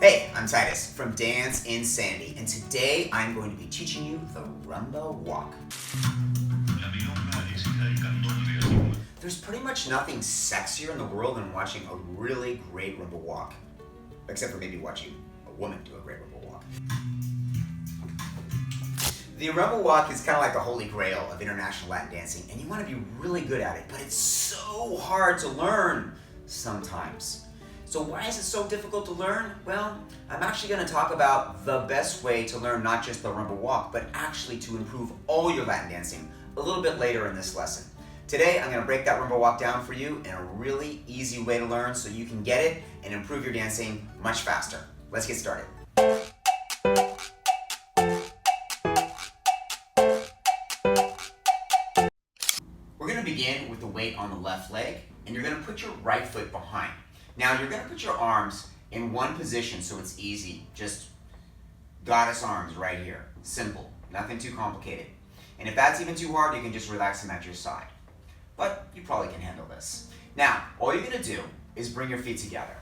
Hey, I'm Tytus from DanceInsanity, and today I'm going to be teaching you the Rumba Walk. There's pretty much nothing sexier in the world than watching a really great Rumba Walk, except for maybe watching a woman do a great Rumba Walk. The Rumba Walk is kind of like the holy grail of international Latin dancing, and you want to be really good at it, but it's so hard to learn sometimes. So why is it so difficult to learn? Well, I'm actually going to talk about the best way to learn not just the Rumba Walk, but actually to improve all your Latin dancing a little bit later in this lesson. Today, I'm going to break that Rumba Walk down for you in a really easy way to learn so you can get it and improve your dancing much faster. Let's get started. We're going to begin with the weight on the left leg, and you're going to put your right foot behind. Now you're going to put your arms in one position so it's easy. Just goddess arms right here. Simple. Nothing too complicated. And if that's even too hard, you can just relax them at your side. But you probably can handle this. Now, all you're going to do is bring your feet together.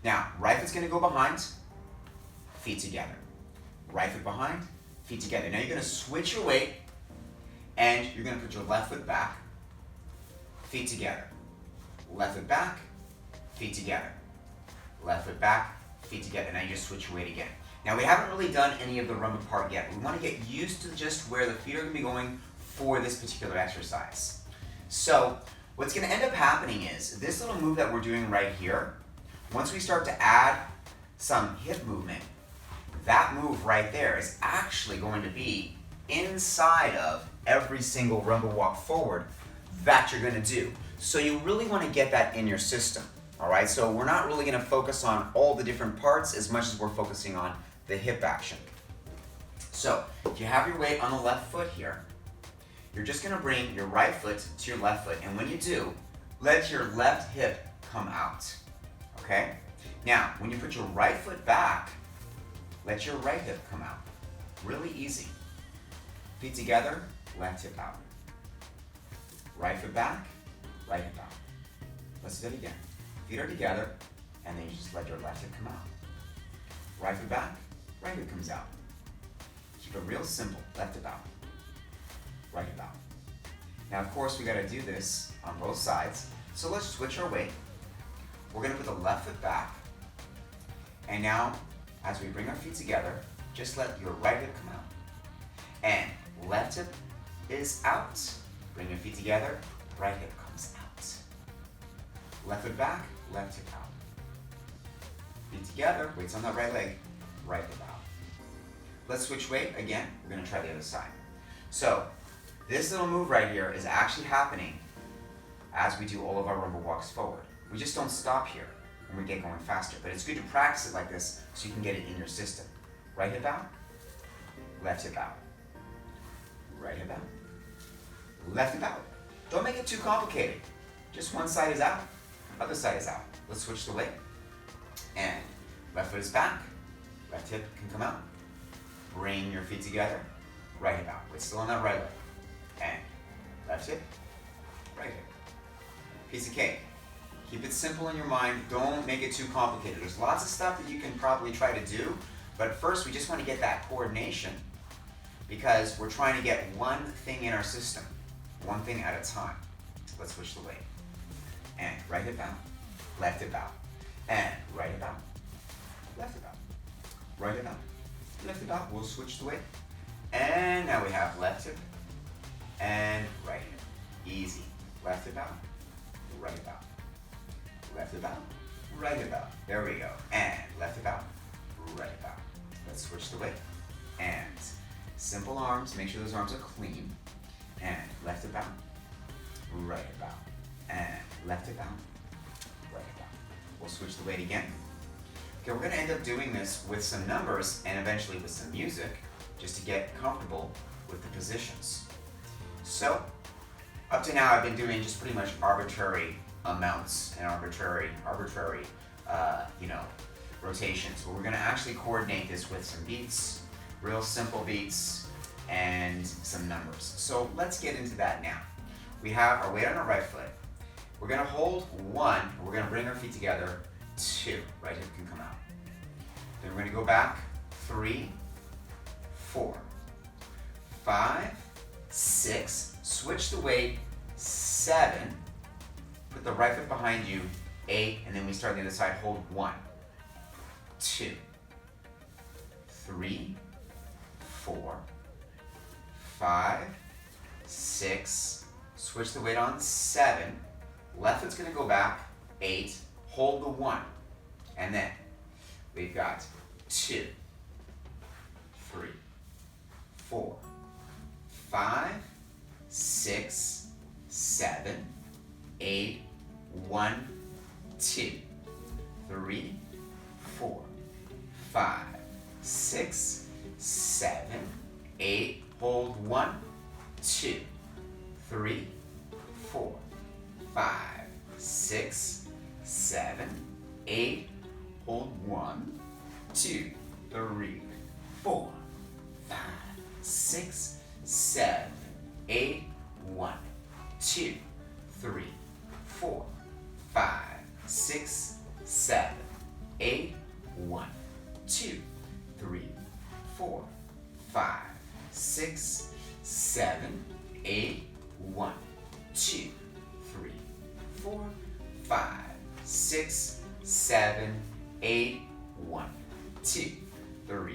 Now, right foot's going to go behind, feet together. Right foot behind, feet together. Now you're going to switch your weight, and you're going to put your left foot back, feet together. Left foot back, feet together. Left foot back, feet together. Now you just switch your weight again. Now we haven't really done any of the rumba part yet. We want to get used to just where the feet are going to be going for this particular exercise. So what's going to end up happening is this little move that we're doing right here, once we start to add some hip movement, that move right there is actually going to be inside of every single rumba walk forward that you're going to do. So you really want to get that in your system. All right, so we're not really going to focus on all the different parts as much as we're focusing on the hip action. So if you have your weight on the left foot here, you're just going to bring your right foot to your left foot, and when you do, let your left hip come out. Okay? Now, when you put your right foot back, let your right hip come out. Really easy. Feet together, left hip out. Right foot back, right hip out. Let's do it again. Feet are together, and then you just let your left hip come out. Right foot back, right hip comes out. Keep it real simple. Left hip out, right hip out. Now, of course, we got to do this on both sides. So let's switch our weight. We're going to put the left foot back, and now, as we bring our feet together, just let your right hip come out. And left hip is out. Bring your feet together. Right hip comes out. Left foot back, left hip out. Feet together, weights on that right leg, right hip out. Let's switch weight again. We're going to try the other side. So this little move right here is actually happening as we do all of our rumba walks forward. We just don't stop here when we get going faster, but it's good to practice it like this so you can get it in your system. Right hip out, left hip out. Right hip out, left hip out. Don't make it too complicated. Just one side is out, other side is out. Let's switch the weight. And left foot is back, left hip can come out. Bring your feet together, right hip out. Weight's still on that right leg. And left hip, right hip. Piece of cake. Keep it simple in your mind. Don't make it too complicated. There's lots of stuff that you can probably try to do, but first we just want to get that coordination because we're trying to get one thing in our system, one thing at a time. Let's switch the weight. And right hip out, left hip out. And right hip out, left hip out. Right hip out, left hip out. We'll switch the weight. And now we have left hip and right hip. Easy. Left hip out, right hip out. Left hip out, right hip out. There we go. And left hip out, right hip out. Let's switch the weight. And simple arms. Make sure those arms are clean. And left hip out, right hip out. And left hip out, right hip out. We'll switch the weight again. Okay, we're going to end up doing this with some numbers and eventually with some music just to get comfortable with the positions. So, up to now I've been doing just pretty much arbitrary amounts and arbitrary rotations. But we're going to actually coordinate this with some beats, real simple beats, and some numbers. So let's get into that now. We have our weight on our right foot. We're going to hold 1, and we're going to bring our feet together 2. Right hip can come out. we go back. 3, 4, 5, 6. Switch the weight. 7. Put the right foot behind you. 8, and then we start on the other side. Hold 1, 2, 3, 4, 5, 6. Switch the weight on. 7. Left foot's gonna go back. 8. Hold the 1, and then we've got 2, 3, 4, 5, 6, 7, 8, 1, 2, 3, 4, 5, 6, 7, 8, hold 1, 2, 3, 4, 5, 6, 7, 8, hold 1, 2, 3, 4, 5, 6, 7, 8, 1, 2, 3, 4, 5, 6, 7, 8, 1, 2, 3, 4, 5, 6, 7, 8, 1, 2, 3, 4, 5, 6, 7, 8, 1, 2, 3,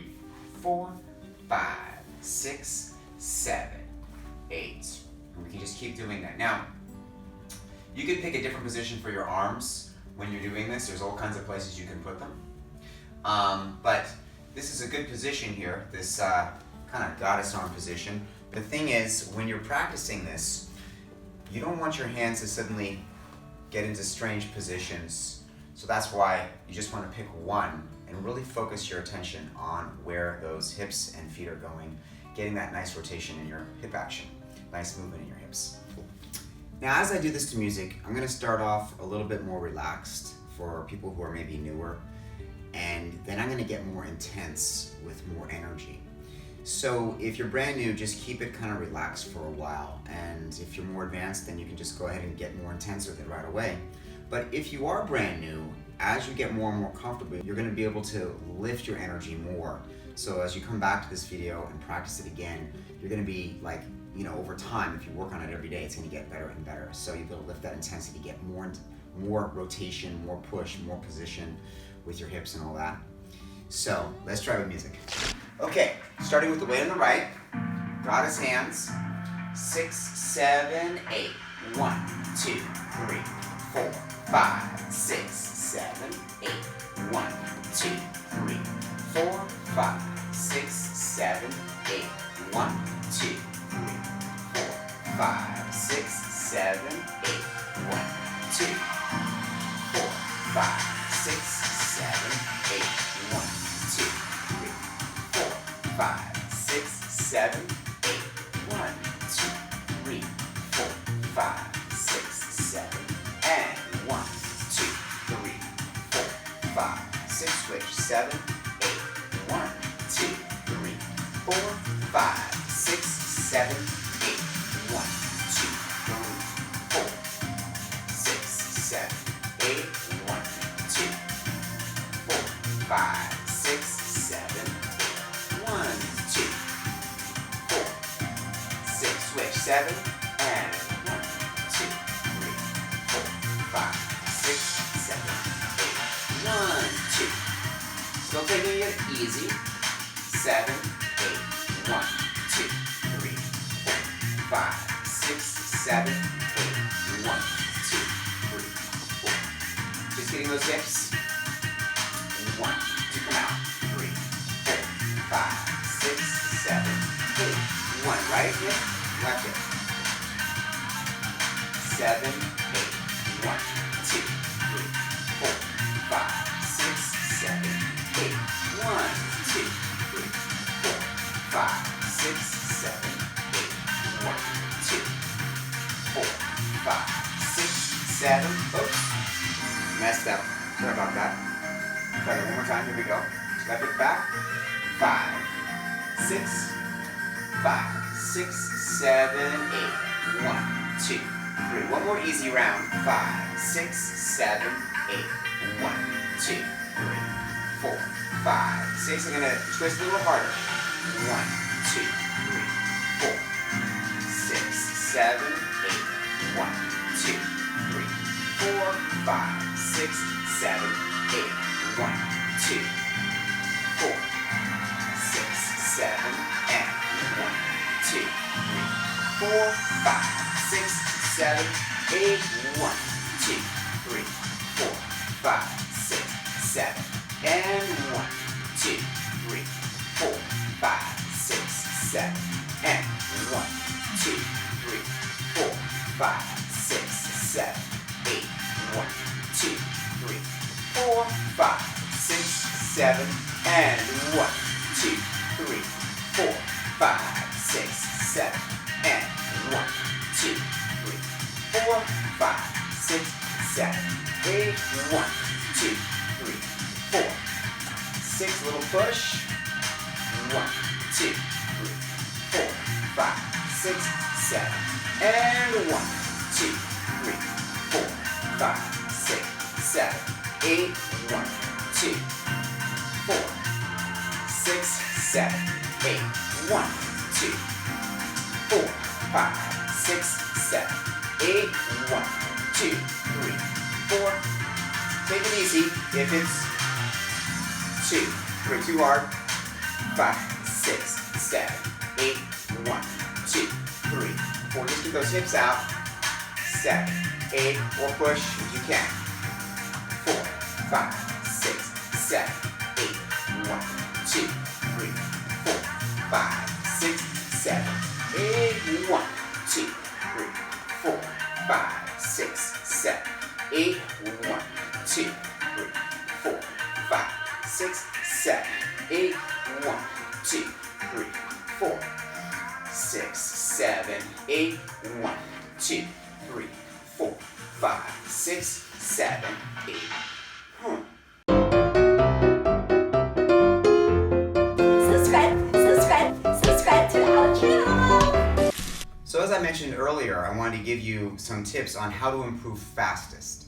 4, 5, 6, 7, 8. And we can just keep doing that. Now, you could pick a different position for your arms when you're doing this. There's all kinds of places you can put them. But this is a good position here, this kind of goddess arm position. The thing is, when you're practicing this, you don't want your hands to suddenly get into strange positions. So that's why you just want to pick one and really focus your attention on where those hips and feet are going, getting that nice rotation in your hip action, nice movement in your hips. Now, as I do this to music, I'm going to start off a little bit more relaxed for people who are maybe newer, and then I'm going to get more intense with more energy. So if you're brand new, just keep it kind of relaxed for a while, and if you're more advanced, then you can just go ahead and get more intense with it right away. But if you are brand new, as you get more and more comfortable, you're going to be able to lift your energy more. So as you come back to this video and practice it again, you're going to be like, over time, if you work on it every day, it's going to get better and better. So you'll be able to lift that intensity, get more rotation, more push, more position with your hips and all that. So let's try with music. Okay, starting with the weight on the right, goddess hands, 6, 7, 8, 1, 2, 3, 4, 5, 6, 7, 8, 1, 2, 3, 4, 5, 6, 7, 8, 1, 2, 3, 4, 5, 6, 7, 8, 1, 2, 4, 5, 6, 7, 8, 1, 2, 3, 4, 5, 6, 7, 8, 1, 2, 3, 4, 5, 6, 7, and 1, 2, 3, 4, 5, 6, switch, 7, 8, 1, 2, 3, 4, 5, 6, 7, 8, 1, 2, 3, 4, 6, 7, 8, 1, 2, 4, 5, 6, 7, 8, 1, 2, 4, 6, switch, 7, and 1, 2, 3, 4, 5, 6, 7, 8, 1, 2. Still taking it easy. 7, 8, 1, 2, 3, 4, 5, 6, 7, 8, 1, 2, 3, 4. Just getting those hips. 1, 2, come out. 3, 4, 5, 6, 7, 8, 1. Right hip, left hip. 7, 8, 1, 2, 3, 4, 5, 6, 7, 8, 1, 2, 3, 4, 5, 6, 7, 8, 1, 2, 4, 5, 6, 7. Oops, messed up. Sorry about that. Try that one more time. Here we go. Left it back. 5, 6, 5, 6, 7, 8, 1, 2, 3. One more easy round. 5, 6, 7, 8, 1, 2, 3, 4, 5, 6, I'm gonna twist a little harder. 1, 2, 3, 4, 6, 7, 8. 1, 2, 3, 4, 5, 6, 7, 8. 1, 2, 4, 6, 7, and 1, 2, 3, 4, 5, 6, 7, 8. 1, 2, 3, 4, 5, 6, 7, and 1, 2, 3, 4, 5, 6, 7, and 1, 2, 3, 4, 5, 6, 7, 8. 1, 2, 3, 4, 5, 6, 7, and 1, 2, 3, 4, 5, 6, 7, and 1, 2, 3, 4, 5, 6, 7, 8. 1, 2, 3, 4, 6. Little push. 1, 2, 3, 4, 5, 6, 7, and 1, 2, 3, 4, 5, 6, 7, 8. 1, 2, 4, 6, 7, 8. 1, 2, 4, 5, 6, 7, 8. 1, 2, 3, 4. Take it easy. If it's 2, 3, too hard. 5, 6, 7, 8. 1, 2, 3, 4. Just get those hips out. 7, 8, or push if you can. 4, 5, 6, 7, 8. 1, 2, 3, 4, 5, 6, 7, 8. 1, 2, 3, 4, 5, 6, 7, 8. 1, 2, 3, 4, 5, 6, 7, 8. 1, 2, 3, 4, 6, 7, 8. 1, 2, 3, 4, 5, 6, 7, 8. Subscribe to our channel. So as I mentioned earlier, I wanted to give you some tips on how to improve fastest.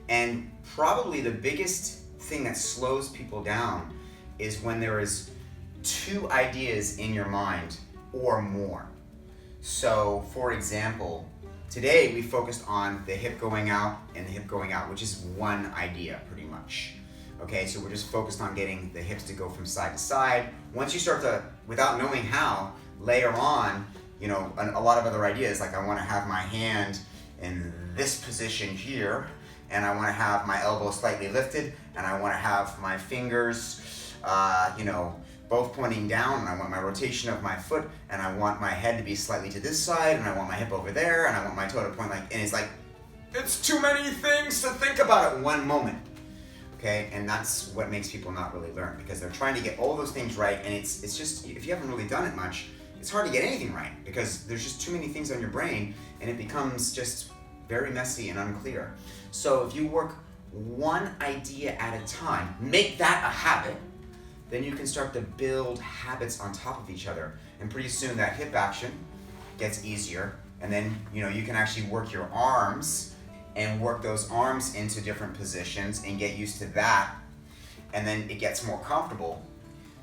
And probably the biggest thing that slows people down is when there is 2 ideas in your mind or more. So for example, today we focused on the hip going out and the hip going out, which is one idea pretty much. Okay, so we're just focused on getting the hips to go from side to side. Once you start to, without knowing how, layer on, you know, a lot of other ideas, like I want to have my hand in this position here, and I want to have my elbow slightly lifted, and I want to have my fingers, you know, both pointing down, and I want my rotation of my foot, and I want my head to be slightly to this side, and I want my hip over there, and I want my toe to point like, and it's like, it's too many things to think about at one moment. Okay, and that's what makes people not really learn, because they're trying to get all those things right, and it's just, if you haven't really done it much, it's hard to get anything right, because there's just too many things on your brain, and it becomes just very messy and unclear. So if you work one idea at a time, make that a habit, then you can start to build habits on top of each other, and pretty soon that hip action gets easier, and then you know you can actually work your arms and work those arms into different positions and get used to that, and then it gets more comfortable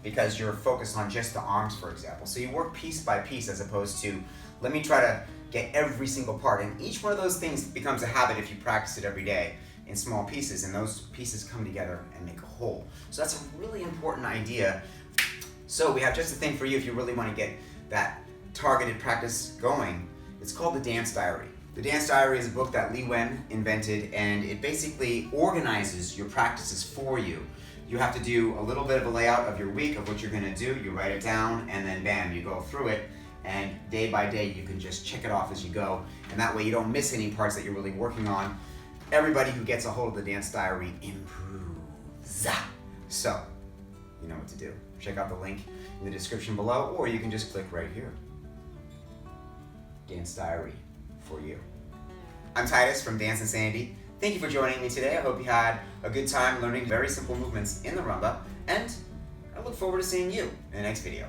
because you're focused on just the arms, for example. So you work piece by piece as opposed to, let me try to get every single part, and each one of those things becomes a habit if you practice it every day in small pieces, and those pieces come together and make a whole. So that's a really important idea. So we have just a thing for you if you really want to get that targeted practice going. It's called the Dance Diary. The Dance Diary is a book that Lee Wen invented, and it basically organizes your practices for you. You have to do a little bit of a layout of your week of what you're going to do. You write it down, and then bam, you go through it. And day by day, you can just check it off as you go. And that way you don't miss any parts that you're really working on. Everybody who gets a hold of the Dance Diary improves. So, you know what to do. Check out the link in the description below, or you can just click right here. Dance Diary for you. I'm Tytus from DanceInsanity. Thank you for joining me today. I hope you had a good time learning very simple movements in the rumba, and I look forward to seeing you in the next video.